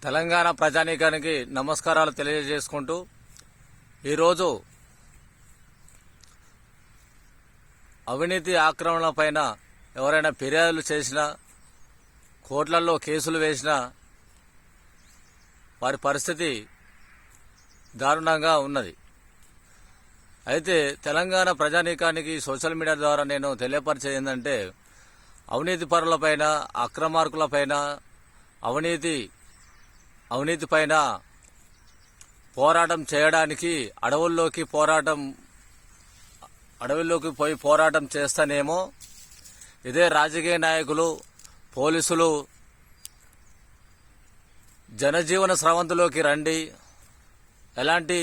తెలంగాణ ప్రజానీకానికి నమస్కారాలు తెలియజేసుకుంటూ ఈరోజు అవినీతి ఆక్రమణలపైన ఎవరైనా ఫిర్యాదులు చేసినా కోర్టులలో కేసులు వేసినా వారి పరిస్థితి దారుణంగా ఉన్నది. అయితే తెలంగాణ ప్రజానీకానికి సోషల్ మీడియా ద్వారా నేను తెలియపరిచేది ఏంటంటే, అవినీతి పరులపైన, అక్రమార్కులపైన, అవినీతి పైన పోరాటం చేయడానికి అడవుల్లోకి పోయి పోరాటం చేస్తానేమో ఇదే రాజకీయ నాయకులు, పోలీసులు జనజీవన స్రవంతిలోకి రండి, ఎలాంటి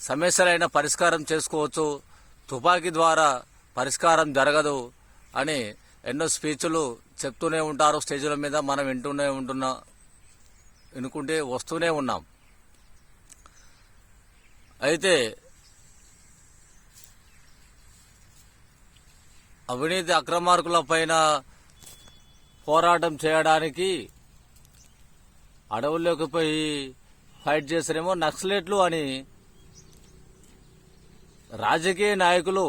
సమస్యలైనా పరిష్కారం చేసుకోవచ్చు, తుపాకీ ద్వారా పరిష్కారం జరగదు అని ఎన్నో స్పీచ్లు చెప్తూనే ఉంటారు. స్టేజ్ల మీద మనం వినుకుంటే వస్తూనే ఉన్నాం. అయితే అవినీతి అక్రమార్కుల పైన పోరాటం చేయడానికి అడవుల్లోకి పోయి ఫైట్ చేస్తారేమో నక్సలైట్లు అని రాజకీయ నాయకులు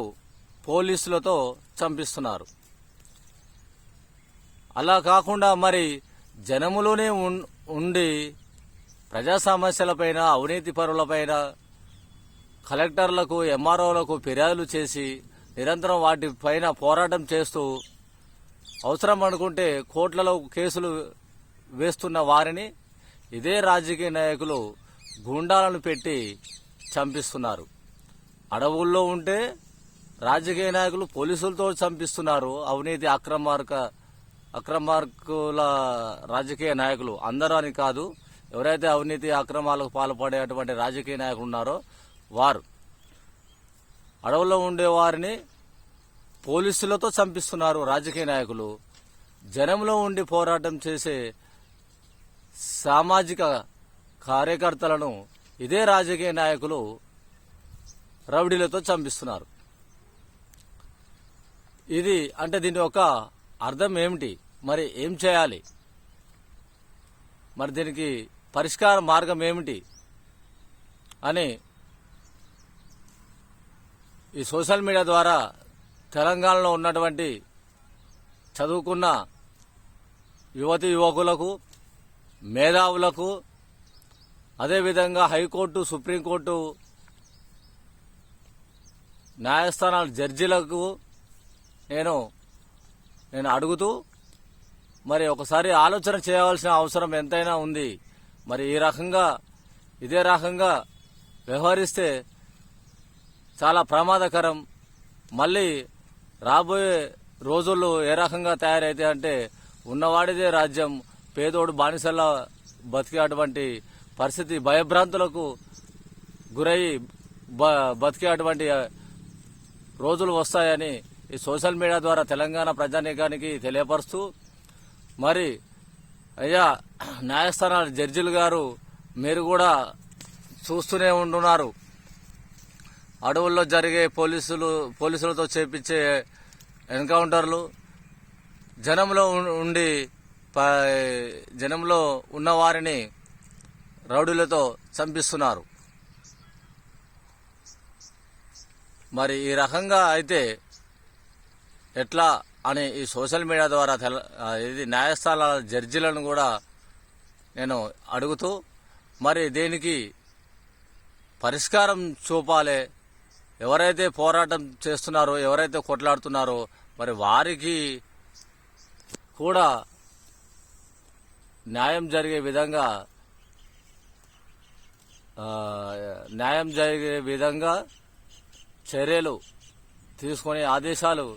పోలీసులతో చంపిస్తున్నారు. అలా కాకుండా మరి జనములోనే ఉండి ప్రజా సమస్యలపైన, అవినీతి పరులపైన కలెక్టర్లకు, ఎంఆర్ఓలకు ఫిర్యాదులు చేసి నిరంతరం వాటిపైన పోరాటం చేస్తూ అవసరం అనుకుంటే కోర్టులలో కేసులు వేస్తున్న వారిని ఇదే రాజకీయ నాయకులు గూండాలను పెట్టి చంపిస్తున్నారు. అడవుల్లో ఉంటే రాజకీయ నాయకులు పోలీసులతో చంపిస్తున్నారు. అవినీతి అక్రమార్కుల రాజకీయ నాయకులు, అందరూ అని కాదు, ఎవరైతే అవినీతి అక్రమాలకు పాల్పడేటువంటి రాజకీయ నాయకులు ఉన్నారో వారు అడవుల్లో ఉండే వారిని పోలీసులతో చంపిస్తున్నారు. రాజకీయ నాయకులు జనంలో ఉండి పోరాటం చేసే సామాజిక కార్యకర్తలను ఇదే రాజకీయ నాయకులు రౌడీలతో చంపిస్తున్నారు. ఇది అంటే దీని ఒక అర్థం ఏమిటి? మరి ఏం చేయాలి? మరి దీనికి పరిష్కార మార్గం ఏమిటి అని ఈ సోషల్ మీడియా ద్వారా తెలంగాణలో ఉన్నటువంటి చదువుకున్న యువతి యువకులకు, మేధావులకు, అదేవిధంగా హైకోర్టు, సుప్రీంకోర్టు న్యాయస్థానాల జడ్జీలకు నేను అడుగుతూ మరి ఒకసారి ఆలోచన చేయవలసిన అవసరం ఎంతైనా ఉంది. మరి ఇదే రకంగా వ్యవహరిస్తే చాలా ప్రమాదకరం. మళ్ళీ రాబోయే రోజుల్లో ఏ రకంగా తయారైతే అంటే ఉన్నవాడిదే రాజ్యం, పేదోడు బానిసల్లా బతికేటువంటి పరిస్థితి, భయభ్రాంతులకు గురయ్యి బతికేటువంటి రోజులు వస్తాయని ఈ సోషల్ మీడియా ద్వారా తెలంగాణ ప్రజానీకానికి తెలియపరుస్తూ, మరి అయ్యా న్యాయస్థానాల జడ్జిలు గారు, మీరు కూడా చూస్తూనే ఉంటున్నారు. అడవుల్లో జరిగే పోలీసులతో చేపించే ఎన్కౌంటర్లు, జనంలో ఉన్న వారిని రౌడీలతో చంపిస్తున్నారు. మరి ఈ రకంగా అయితే ఎట్లా అని ఈ సోషల్ మీడియా ద్వారా ఇది న్యాయస్థానాల జడ్జిలను కూడా నేను అడుగుతూ, మరి దీనికి పరిష్కారం చూపాలి. ఎవరైతే పోరాటం చేస్తున్నారో, ఎవరైతే కొట్లాడుతున్నారో మరి వారికి కూడా న్యాయం జరిగే విధంగా చర్యలు తీసుకొని ఆదేశాలు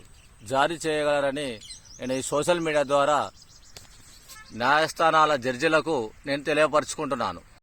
జారీ చేయగలరని నేను ఈ సోషల్ మీడియా ద్వారా న్యాయస్థానాల జడ్జిలకు నేను తెలియపరుచుకుంటున్నాను.